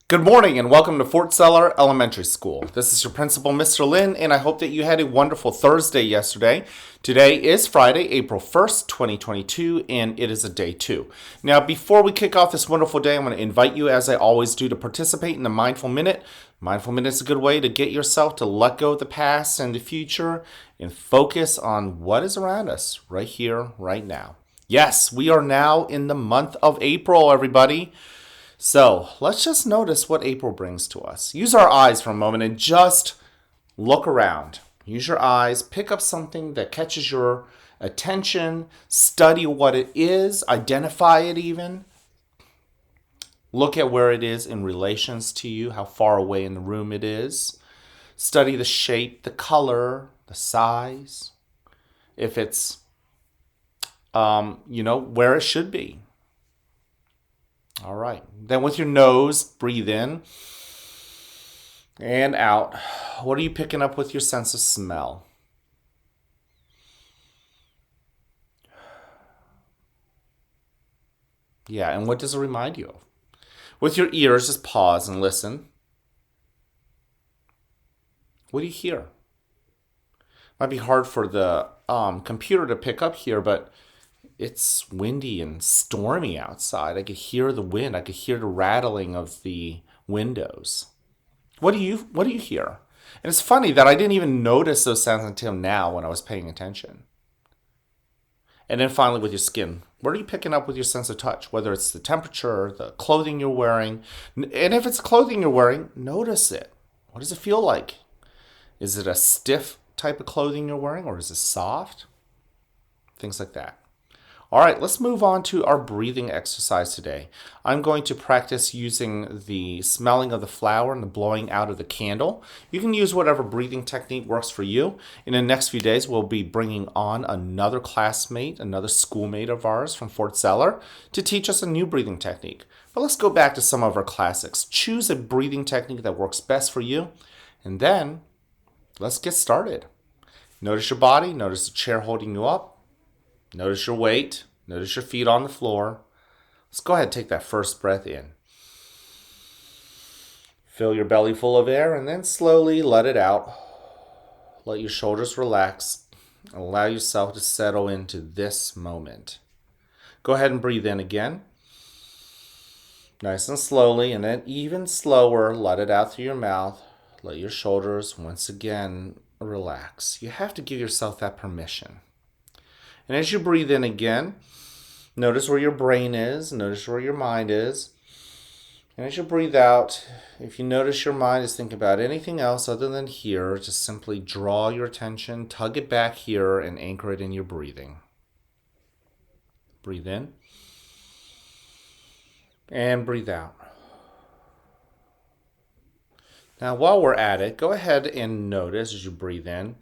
Good morning and welcome to Fort Seller Elementary School. This is your principal, Mr. Lin, and I hope that you had a wonderful Thursday yesterday. Today is Friday, April 1st, 2022, and it is a day 2. Now, before we kick off this wonderful day, I'm going to invite you, as I always do, to participate in the Mindful Minute. Mindful Minute is a good way to get yourself to let go of the past and the future and focus on what is around us right here, right now. Yes, we are now in the month of April, everybody. So let's just notice what April brings to us. Use our eyes for a moment and just look around. Use your eyes, pick up something that catches your attention, study what it is, identify it even. Look at where it is in relations to you, how far away in the room it is. Study the shape, the color, the size. If it's, where it should be. All right. Then with your nose, breathe in and out. What are you picking up with your sense of smell? Yeah, and what does it remind you of? With your ears, just pause and listen. What do you hear? Might be hard for the computer to pick up here, but it's windy and stormy outside. I could hear the wind. I could hear the rattling of the windows. What do you hear? And it's funny that I didn't even notice those sounds until now when I was paying attention. And then finally with your skin, what are you picking up with your sense of touch? Whether it's the temperature, the clothing you're wearing. And if it's clothing you're wearing, notice it. What does it feel like? Is it a stiff type of clothing you're wearing, or is it soft? Things like that. All right, let's move on to our breathing exercise today. I'm going to practice using the smelling of the flower and the blowing out of the candle. You can use whatever breathing technique works for you. In the next few days, we'll be bringing on another classmate, another schoolmate of ours from Fort Seller to teach us a new breathing technique. But let's go back to some of our classics. Choose a breathing technique that works best for you, and then let's get started. Notice your body, notice the chair holding you up. Notice your weight. Notice your feet on the floor. Let's go ahead and take that first breath in. Fill your belly full of air and then slowly let it out. Let your shoulders relax. Allow yourself to settle into this moment. Go ahead and breathe in again. Nice and slowly, and then even slower, let it out through your mouth. Let your shoulders once again relax. You have to give yourself that permission. And as you breathe in again, notice where your brain is, notice where your mind is. And as you breathe out, if you notice your mind is thinking about anything else other than here, just simply draw your attention, tug it back here, and anchor it in your breathing. Breathe in. And breathe out. Now, while we're at it, go ahead and notice as you breathe in,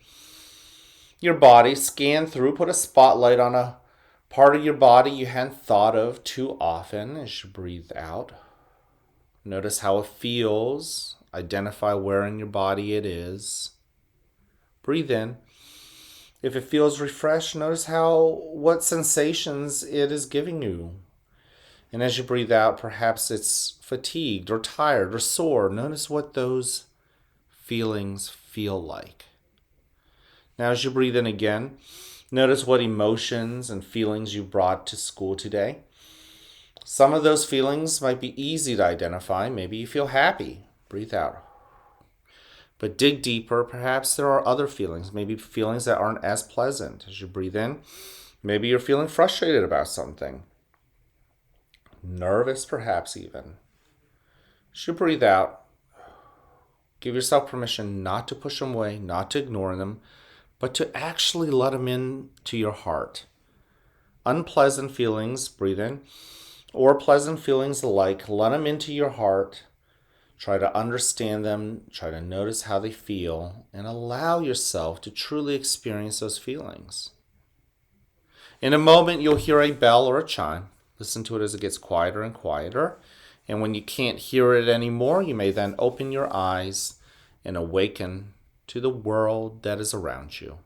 your body, scan through, put a spotlight on a part of your body you hadn't thought of too often as you breathe out. Notice how it feels. Identify where in your body it is. Breathe in. If it feels refreshed, notice what sensations it is giving you. And as you breathe out, perhaps it's fatigued or tired or sore. Notice what those feelings feel like. Now as you breathe in again, notice what emotions and feelings you brought to school today. Some of those feelings might be easy to identify. Maybe you feel happy. Breathe out. But dig deeper. Perhaps there are other feelings, maybe feelings that aren't as pleasant. As you breathe in, maybe you're feeling frustrated about something. Nervous perhaps even. As you breathe out, give yourself permission not to push them away, not to ignore them, but to actually let them into your heart. Unpleasant feelings, breathe in, or pleasant feelings alike, let them into your heart. Try to understand them, try to notice how they feel, and allow yourself to truly experience those feelings. In a moment, you'll hear a bell or a chime. Listen to it as it gets quieter and quieter. And when you can't hear it anymore, you may then open your eyes and awaken to the world that is around you.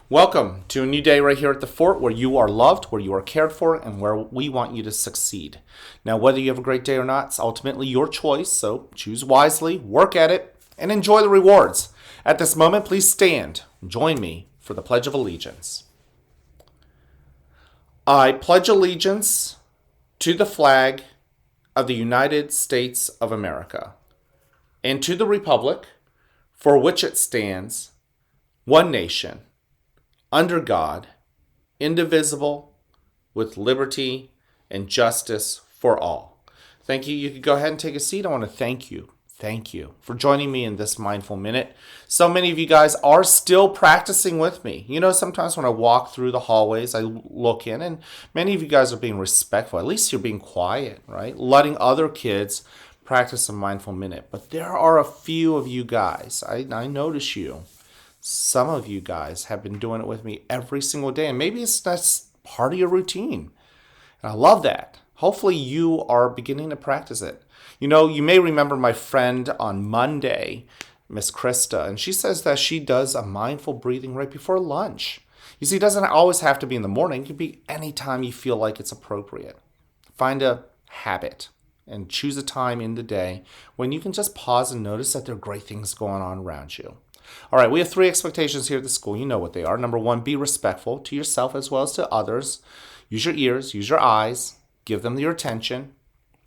Welcome to a new day right here at the fort where you are loved, where you are cared for, and where we want you to succeed. Now, whether you have a great day or not, it's ultimately your choice, so choose wisely, work at it, and enjoy the rewards. At this moment, please stand. Join me for the Pledge of Allegiance. I pledge allegiance to the flag of the United States of America and to the republic for which it stands, one nation, under God, indivisible, with liberty and justice for all. Thank you. You can go ahead and take a seat. I want to thank you. Thank you for joining me in this mindful minute. So many of you guys are still practicing with me. You know, sometimes when I walk through the hallways, I look in and many of you guys are being respectful. At least you're being quiet, right? Letting other kids practice a mindful minute. But there are a few of you guys, I notice you. Some of you guys have been doing it with me every single day, and maybe that's part of your routine. And I love that. Hopefully you are beginning to practice it. You know, you may remember my friend on Monday, Miss Krista, and she says that she does a mindful breathing right before lunch. You see, it doesn't always have to be in the morning. It can be any time you feel like it's appropriate. Find a habit and choose a time in the day when you can just pause and notice that there are great things going on around you. All right, we have 3 expectations here at the school. You know what they are. Number 1, be respectful to yourself as well as to others. Use your ears, use your eyes, give them your attention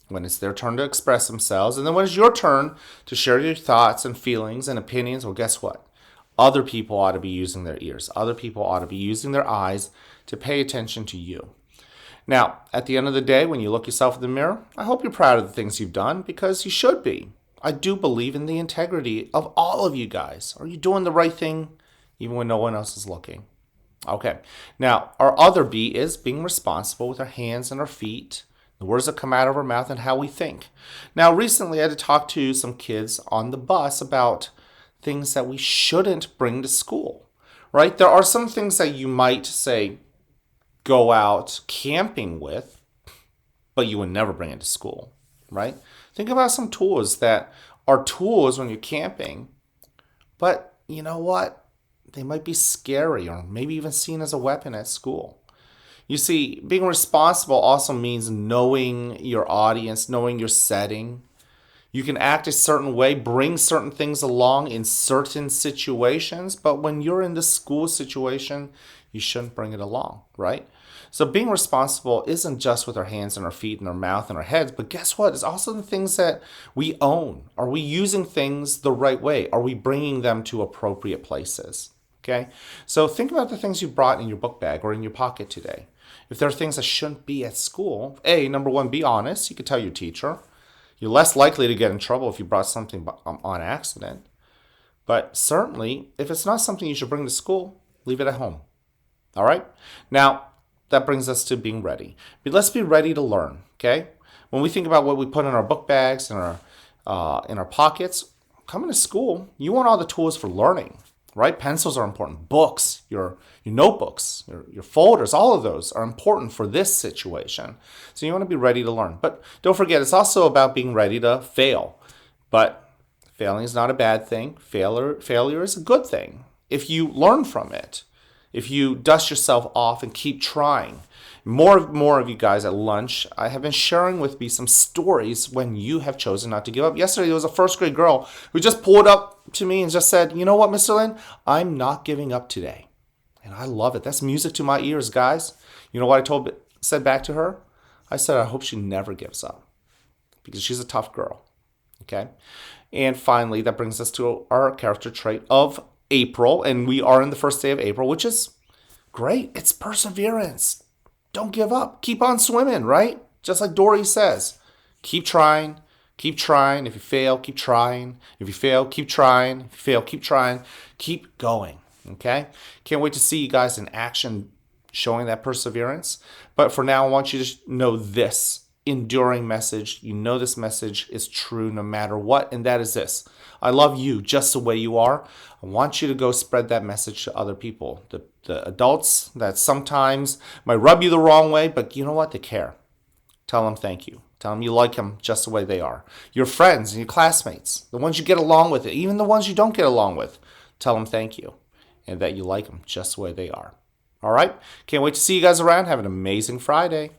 when it's their turn to express themselves. And then when it's your turn to share your thoughts and feelings and opinions, well, guess what? Other people ought to be using their ears. Other people ought to be using their eyes to pay attention to you. Now, at the end of the day, when you look yourself in the mirror, I hope you're proud of the things you've done because you should be. I do believe in the integrity of all of you guys. Are you doing the right thing even when no one else is looking? Okay. Now, our other B is being responsible with our hands and our feet, the words that come out of our mouth, and how we think. Now, recently I had to talk to some kids on the bus about things that we shouldn't bring to school, right? There are some things that you might say go out camping with, but you would never bring it to school, right? Think about some tools that are tools when you're camping, but you know what? They might be scary or maybe even seen as a weapon at school. You see, being responsible also means knowing your audience, knowing your setting. You can act a certain way, bring certain things along in certain situations, but when you're in the school situation, you shouldn't bring it along, right? So being responsible isn't just with our hands and our feet and our mouth and our heads, but guess what? It's also the things that we own. Are we using things the right way? Are we bringing them to appropriate places? Okay? So think about the things you brought in your book bag or in your pocket today. If there are things that shouldn't be at school, number 1, be honest. You could tell your teacher. You're less likely to get in trouble if you brought something on accident. But certainly, if it's not something you should bring to school, leave it at home. All right? Now, that brings us to being ready. But let's be ready to learn, okay? When we think about what we put in our book bags and in our pockets, coming to school, you want all the tools for learning, right? Pencils are important. Books, your notebooks, your folders, all of those are important for this situation. So you want to be ready to learn. But don't forget, it's also about being ready to fail. But failing is not a bad thing. Failure is a good thing if you learn from it. If you dust yourself off and keep trying. More of you guys at lunch, I have been sharing with me some stories when you have chosen not to give up. Yesterday, there was a first grade girl who just pulled up to me and just said, you know what, Mr. Lin, I'm not giving up today. And I love it. That's music to my ears, guys. You know what I said back to her? I said, I hope she never gives up because she's a tough girl. Okay? And finally, that brings us to our character trait of April, and we are in the first day of April, which is great. It's perseverance. Don't give up. Keep on swimming, right? Just like Dory says. Keep trying. Keep trying. If you fail, keep trying. If you fail, keep trying. If you fail, keep trying. Keep going, okay? Can't wait to see you guys in action showing that perseverance. But for now, I want you to know this enduring message. You know this message is true no matter what, and that is this. I love you just the way you are. I want you to go spread that message to other people. The adults that sometimes might rub you the wrong way, but you know what? They care. Tell them thank you. Tell them you like them just the way they are. Your friends and your classmates, the ones you get along with, even the ones you don't get along with, tell them thank you. and that you like them just the way they are. All right? Can't wait to see you guys around. Have an amazing Friday.